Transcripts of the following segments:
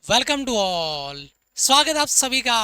Welcome to all. स्वागत है आप सभी का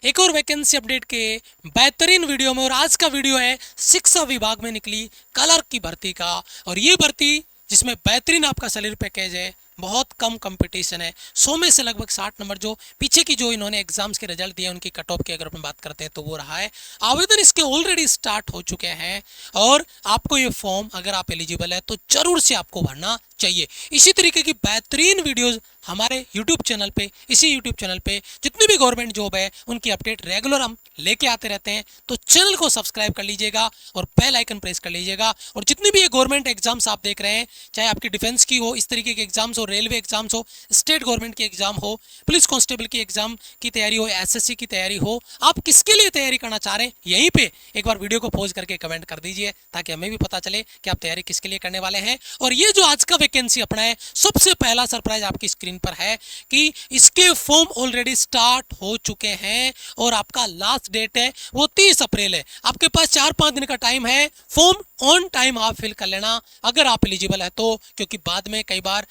एक और वैकेंसी अपडेट के बेहतरीन वीडियो में। और आज का वीडियो है शिक्षा विभाग में निकली क्लर्क की भर्ती का। और ये भर्ती जिसमें बेहतरीन आपका सैलरी पैकेज है, बहुत कम कंपटीशन है, 100 में से लगभग 60 नंबर जो पीछे की जो इन्होंने एग्जाम्स के रिजल्ट दिए उनकी कट ऑफ की अगर अपन बात करते हैं तो वो रहा है। आवेदन इसके ऑलरेडी स्टार्ट हो चुके हैं और आपको ये फॉर्म अगर आप एलिजिबल है तो जरूर से आपको भरना चाहिए। इसी तरीके की बेहतरीन वीडियोस हमारे YouTube चैनल पे, इसी YouTube चैनल पे जितनी भी गवर्नमेंट जॉब है उनकी अपडेट रेगुलर हम लेके आते रहते हैं, तो चैनल को सब्सक्राइब कर लीजिएगा और बेल आइकन प्रेस कर लीजिएगा। और जितनी भी ये गवर्नमेंट एग्जाम्स आप देख रहे हैं, चाहे आपकी डिफेंस की हो, इस तरीके के एग्जाम्स हो, रेलवे एग्जाम्स हो, स्टेट गवर्नमेंट की एग्जाम हो, पुलिस कांस्टेबल की एग्जाम की तैयारी हो, एसएससी की तैयारी हो, आप किसके लिए तैयारी करना चाह रहे हैं यहीं पे एक बार वीडियो को पॉज करके कमेंट कर दीजिए ताकि हमें भी पता चले कि आप तैयारी किसके लिए करने वाले हैं। और ये जो आज का वैकेंसी अपना है, सबसे पहला सरप्राइज आपकी स्क्रीन पर है कि इसके फॉर्म ऑलरेडी स्टार्ट हो चुके हैं और आपका लास्ट डेट है वो 30 अप्रैल है। आपके पास 4-5 दिन का टाइम है, फॉर्म ऑन टाइम आप फिल कर लेना अगर आप एलिजिबल है तो, क्योंकि बाद में कई बार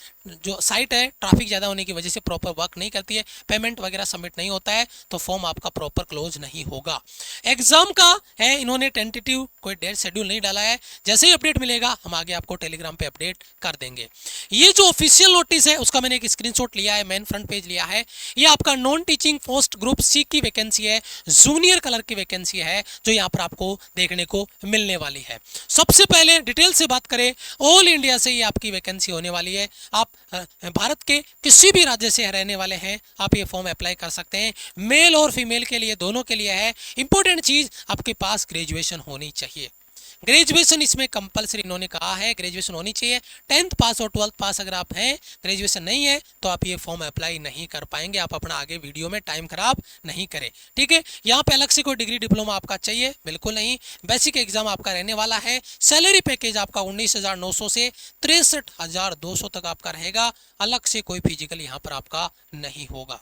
जो साइट है ट्रैफिक ज़्यादा होने की वजह से प्रॉपर वर्क नहीं करती है, पेमेंट वगैरह सबमिट नहीं होता है, तो फॉर्म आपका प्रॉपर क्लोज नहीं होगा। एग्जाम का है, इन्होंने टेंटेटिव कोई डेट शेड्यूल नहीं डाला है। जैसे ही अपडेट मिलेगा हम आगे आपको टेलीग्राम पे अपडेट कर देंगे। ये जो ऑफिशियल नोटिस है उसका मैंने एक स्क्रीनशॉट लिया है, मेन फ्रंट पेज लिया है। ये आपका non teaching post group C की वैकेंसी है, जूनियर क्लर्क की वैकेंसी है जो यहाँ पर आपको देखने को मिलने वाली है। सबसे पहले डिटेल से बात करें, ऑल इंडिया से ये आपकी वैकेंसी होने वाली है। आप भारत के किसी भी राज्य से रहने वाले हैं, आप ये फॉर्म अप्लाई कर सकते हैं। मेल और फीमेल के लिए, दोनों के लिए है। इंपॉर्टेंट चीज, आपके पास ग्रेजुएशन होनी चाहिए। ग्रेजुएशन इसमें कंपलसरी इन्होंने कहा है, ग्रेजुएशन होनी चाहिए। 10th पास और 12th पास अगर आप हैं, ग्रेजुएशन नहीं है तो आप ये फॉर्म अप्लाई नहीं कर पाएंगे। आप अपना आगे वीडियो में टाइम खराब नहीं करें, ठीक है। यहाँ पे अलग से कोई डिग्री डिप्लोमा आपका चाहिए बिल्कुल नहीं। बेसिक एग्जाम आपका रहने वाला है। सैलरी पैकेज आपका 19,900 से 63,200 तक आपका रहेगा। अलग से कोई फिजिकल यहाँ पर आपका नहीं होगा।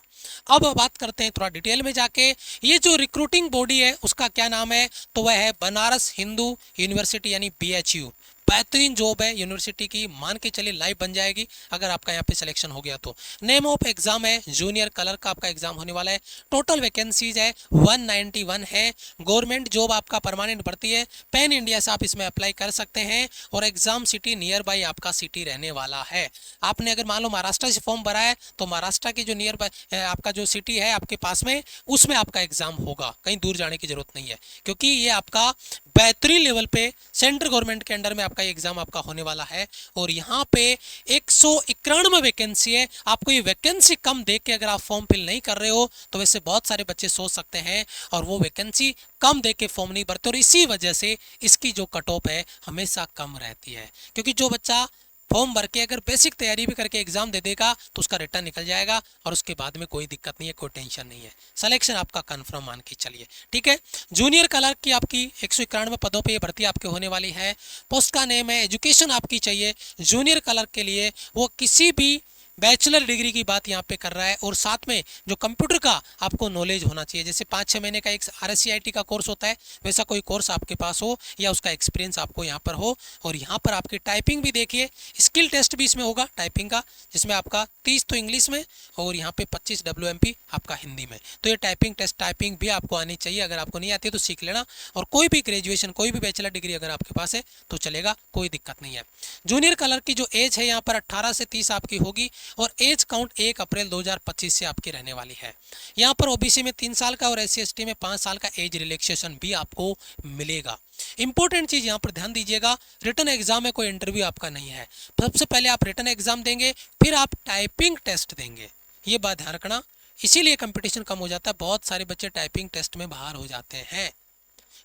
अब बात करते हैं थोड़ा डिटेल में जाके, ये जो रिक्रूटिंग बॉडी है उसका क्या नाम है, तो वह है बनारस हिंदू यूनिवर्सिटी यानी BHU। बेहतरीन जॉब है यूनिवर्सिटी की, मान के चलिए लाइव बन जाएगी अगर आपका यहाँ पे सिलेक्शन हो गया तो। नेम ऑफ एग्जाम है जूनियर क्लर्क का आपका एग्जाम होने वाला है। टोटल वैकेंसीज है 191 है। गवर्नमेंट जॉब आपका परमानेंट भर्ती है। पैन इंडिया से आप इसमें अप्लाई कर सकते हैं और एग्जाम सिटी नियर बाई आपका सिटी रहने वाला है। आपने अगर मान लो महाराष्ट्र से फॉर्म भरा है तो महाराष्ट्र की जो नियर बाई आपका जो सिटी है आपके पास में, उसमें आपका एग्जाम होगा, कहीं दूर जाने की जरूरत नहीं है, क्योंकि ये आपका बेहतरीन लेवल पे सेंट्रल गवर्नमेंट के अंडर में आपका एग्जाम आपका होने वाला है। और यहाँ पे 191 वैकेंसी है। आपको ये वैकेंसी कम देख के अगर आप फॉर्म फिल नहीं कर रहे हो तो वैसे बहुत सारे बच्चे सोच सकते हैं और वो वैकेंसी कम देख के फॉर्म नहीं भरते, और इसी वजह से इसकी जो कट ऑफ है हमेशा कम रहती है। क्योंकि जो बच्चा फॉर्म भर के अगर बेसिक तैयारी भी करके एग्जाम दे देगा तो उसका रिटर्न निकल जाएगा और उसके बाद में कोई दिक्कत नहीं है, कोई टेंशन नहीं है, सिलेक्शन आपका कंफर्म मान के चलिए, ठीक है। जूनियर क्लर्क की आपकी 191 पदों पे ये भर्ती आपके होने वाली है। पोस्ट का नेम है, एजुकेशन आपकी चाहिए जूनियर क्लर्क के लिए वो किसी भी बैचलर डिग्री की बात यहाँ पे कर रहा है। और साथ में जो कंप्यूटर का आपको नॉलेज होना चाहिए, जैसे 5-6 महीने का एक RSCIT का कोर्स होता है, वैसा कोई कोर्स आपके पास हो या उसका एक्सपीरियंस आपको यहाँ पर हो। और यहाँ पर आपकी टाइपिंग भी देखिए, स्किल टेस्ट भी इसमें होगा टाइपिंग का, जिसमें आपका 30 तो इंग्लिश में और यहाँ पे 25 WMP आपका हिंदी में। तो ये टाइपिंग टेस्ट, टाइपिंग भी आपको आनी चाहिए। अगर आपको नहीं आती है तो सीख लेना। और कोई भी ग्रेजुएशन, कोई भी बैचलर डिग्री अगर आपके पास है तो चलेगा, कोई दिक्कत नहीं है। जूनियर क्लर्क की जो एज है यहाँ पर 18 से 30 आपकी होगी और एज काउंट 1 अप्रैल 2025 से आपकी रहने वाली है। यहाँ पर ओबीसी में 3 साल का और SC/ST में 5 साल का एज रिलैक्सेशन भी आपको मिलेगा। इंपॉर्टेंट चीज यहाँ पर ध्यान दीजिएगा, रिटन एग्जाम में कोई इंटरव्यू आपका नहीं है। सबसे पहले आप रिटन एग्जाम देंगे, फिर आप टाइपिंग टेस्ट देंगे, ये बात ध्यान रखना। इसीलिए कंपटीशन कम हो जाता है, बहुत सारे बच्चे टाइपिंग टेस्ट में बाहर हो जाते हैं।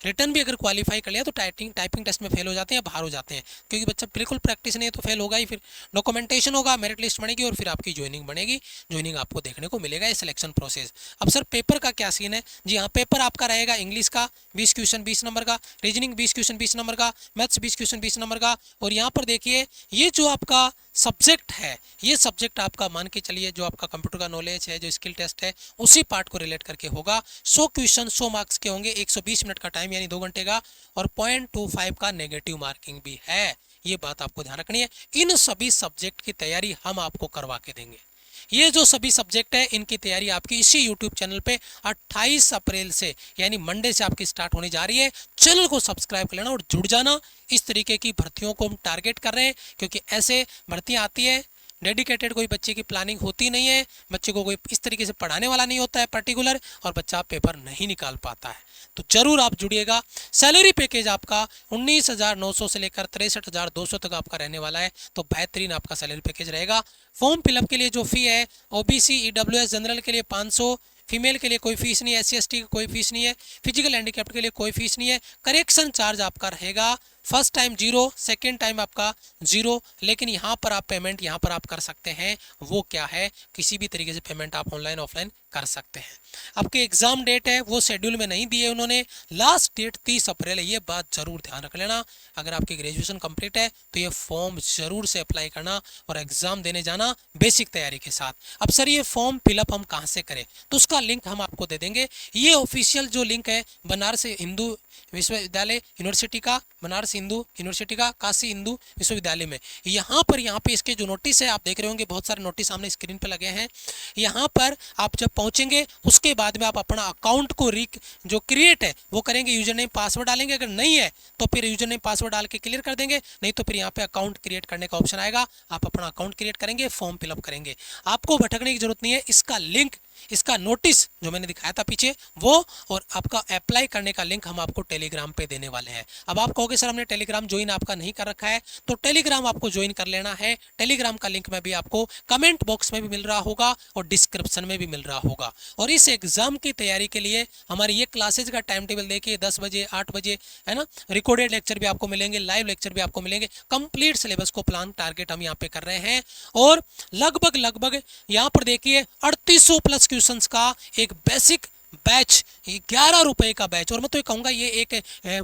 रिटर्न भी अगर क्वालिफाई कर लिया तो टाइपिंग टेस्ट में फेल हो जाते हैं या बाहर हो जाते हैं, क्योंकि बच्चा बिल्कुल प्रैक्टिस नहीं है तो फेल होगा ही। फिर डॉक्यूमेंटेशन होगा, मेरिट लिस्ट बनेगी और फिर आपकी ज्वाइनिंग बनेगी, ज्वाइनिंग आपको देखने को मिलेगा, ये सिलेक्शन प्रोसेस। अब सर पेपर का क्या सीन है? जी हाँ, पेपर आपका रहेगा इंग्लिश का 20 क्वेश्चन 20 नंबर का, रीजनिंग 20 क्वेश्चन 20 नंबर का, मैथ्स 20 क्वेश्चन 20 नंबर का। और यहाँ पर देखिए ये जो आपका सब्जेक्ट है, ये सब्जेक्ट आपका मान के चलिए जो आपका कंप्यूटर का नॉलेज है, जो स्किल टेस्ट है, उसी पार्ट को रिलेट करके होगा। 100 क्वेश्चन 100 मार्क्स के होंगे, 120 मिनट का टाइम यानी 2 घंटे का, और 0.25 का नेगेटिव मार्किंग भी है। ये बात आपको ध्यान रखनी है। इन सभी सब्जेक्ट की तैयारी हम आपको करवा के देंगे। ये जो सभी सब्जेक्ट है इनकी तैयारी आपकी इसी यूट्यूब चैनल पे 28 अप्रैल से यानी मंडे से आपकी स्टार्ट होने जा रही है। चैनल को सब्सक्राइब कर लेना और जुड़ जाना। इस तरीके की भर्तियों को हम टारगेट कर रहे हैं क्योंकि ऐसे भर्तियां आती है, डेडिकेटेड कोई बच्चे की प्लानिंग होती नहीं है, बच्चे को कोई इस तरीके से पढ़ाने वाला नहीं होता है पर्टिकुलर, और बच्चा पेपर नहीं निकाल पाता है। तो जरूर आप जुड़िएगा। सैलरी पैकेज आपका 19,900 से लेकर 63,200 तक आपका रहने वाला है। तो बेहतरीन आपका सैलरी पैकेज रहेगा। फॉर्म फिलअप के लिए जो फी है ओबीसी ईडब्ल्यूएस जनरल के लिए 500, फीमेल के लिए कोई फीस नहीं है, SC/ST की कोई फीस नहीं है, फिजिकल हैंडीकैप्ड के लिए कोई फीस नहीं है। करेक्शन चार्ज आपका रहेगा फर्स्ट टाइम 0, सेकेंड टाइम आपका 0। लेकिन यहाँ पर आप पेमेंट यहाँ पर आप कर सकते हैं। वो क्या है, किसी भी तरीके से पेमेंट आप ऑनलाइन ऑफलाइन कर सकते हैं। आपके एग्जाम डेट है वो शेड्यूल में नहीं दिए उन्होंने, लास्ट डेट 30 अप्रैल है। ये बात जरूर ध्यान रख लेना। अगर आपकी ग्रेजुएशन कंप्लीट है तो ये फॉर्म जरूर से अप्लाई करना और एग्जाम देने जाना बेसिक तैयारी के साथ। अब सर ये फॉर्म फिलअप हम कहाँ से करें, तो उसका लिंक हम आपको दे देंगे। ये ऑफिशियल जो लिंक है बनारस हिंदू विश्वविद्यालय यूनिवर्सिटी का, बनारस हिंदू यूनिवर्सिटी का, काशी हिंदू विश्वविद्यालय में, यहाँ पे इसके जो नोटिस है आप देख रहे होंगे, बहुत सारे नोटिस सामने स्क्रीन पे लगे हैं। यहाँ पर आप जब पहुंचेंगे उसके बाद में आप अपना अकाउंट को जो क्रिएट है वो करेंगे, यूजर नेम पासवर्ड डालेंगे। अगर नहीं है तो फिर यूजर नेम पासवर्ड डाल के क्लियर कर देंगे, नहीं तो फिर यहाँ पे अकाउंट क्रिएट करने का ऑप्शन आएगा, आप अपना अकाउंट क्रिएट करेंगे, फॉर्म फिलअप करेंगे। आपको भटकने की जरूरत नहीं है। इसका लिंक, इसका नोटिस जो मैंने दिखाया था पीछे वो, और आपका अप्लाई करने का लिंक हम आपको टेलीग्राम पे देने वाले हैं। अब आप कहोगे सर हमने टेलीग्राम ज्वाइन आपका नहीं कर रखा है, तो टेलीग्राम आपको ज्वाइन कर लेना है। टेलीग्राम का लिंक में भी आपको कमेंट बॉक्स में भी मिल रहा होगा और डिस्क्रिप्शन में भी मिल रहा होगा। और इस एग्जाम की तैयारी के लिए हमारी ये क्लासेज का टाइम टेबल देखिए, 10 बजे 8 बजे है ना, रिकॉर्डेड लेक्चर भी आपको मिलेंगे, लाइव लेक्चर भी आपको मिलेंगे। कंप्लीट सिलेबस को प्लान टारगेट हम यहाँ पे कर रहे हैं। और लगभग यहाँ पर देखिए 3800 प्लस क्वेश्चंस का एक बेसिक बैच, 11 रुपए का बैच। और मैं तो ये कहूँगा ये एक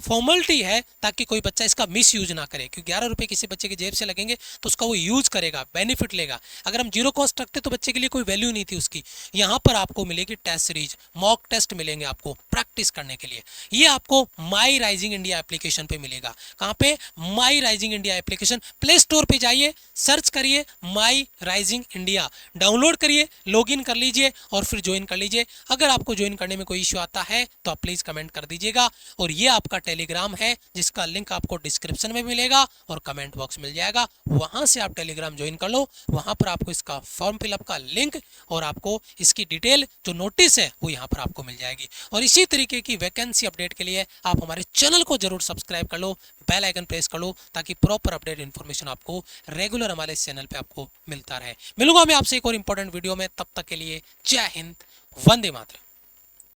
फॉर्मेलिटी है ताकि कोई बच्चा इसका मिस यूज ना करे, क्योंकि 11 रुपए किसी बच्चे की जेब से लगेंगे तो उसका वो यूज करेगा, बेनिफिट लेगा। अगर हम जीरो कॉस्ट रखते तो बच्चे के लिए कोई वैल्यू नहीं थी उसकी। यहाँ पर आपको मिलेगी टेस्ट सीरीज, मॉक टेस्ट मिलेंगे आपको प्रैक्टिस करने के लिए। ये आपको माई राइजिंग इंडिया एप्लीकेशन पे मिलेगा। कहाँ पे, माई rising India application, play store पे जाइए, सर्च करिए माई राइजिंग इंडिया, डाउनलोड करिए, लॉगिन कर लीजिए और फिर ज्वाइन कर लीजिए। अगर आपको ज्वाइन करने में कोई इश्यू आता है तो आप प्लीज कमेंट कर दीजिएगा। और ये आपका टेलीग्राम है जिसका लिंक आपको डिस्क्रिप्शन में मिलेगा और कमेंट बॉक्स मिल जाएगा, वहां से आप टेलीग्राम ज्वाइन कर लो। वहां पर आपको इसका फॉर्म फिलअप का लिंक और आपको इसकी डिटेल जो नोटिस है वो यहाँ पर आपको मिल जाएगी। और इसी तरीके की वैकेंसी अपडेट के लिए आप हमारे चैनल को जरूर सब्सक्राइब कर लो, बेल आइकन प्रेस कर लो, ताकि प्रॉपर अपडेट इन्फॉर्मेशन आपको रेगुलर हमारे इस चैनल पे आपको मिलता रहे। मिलूंगा मैं आपसे एक और इंपॉर्टेंट वीडियो में, तब तक के लिए जय हिंद, वंदे मातरम।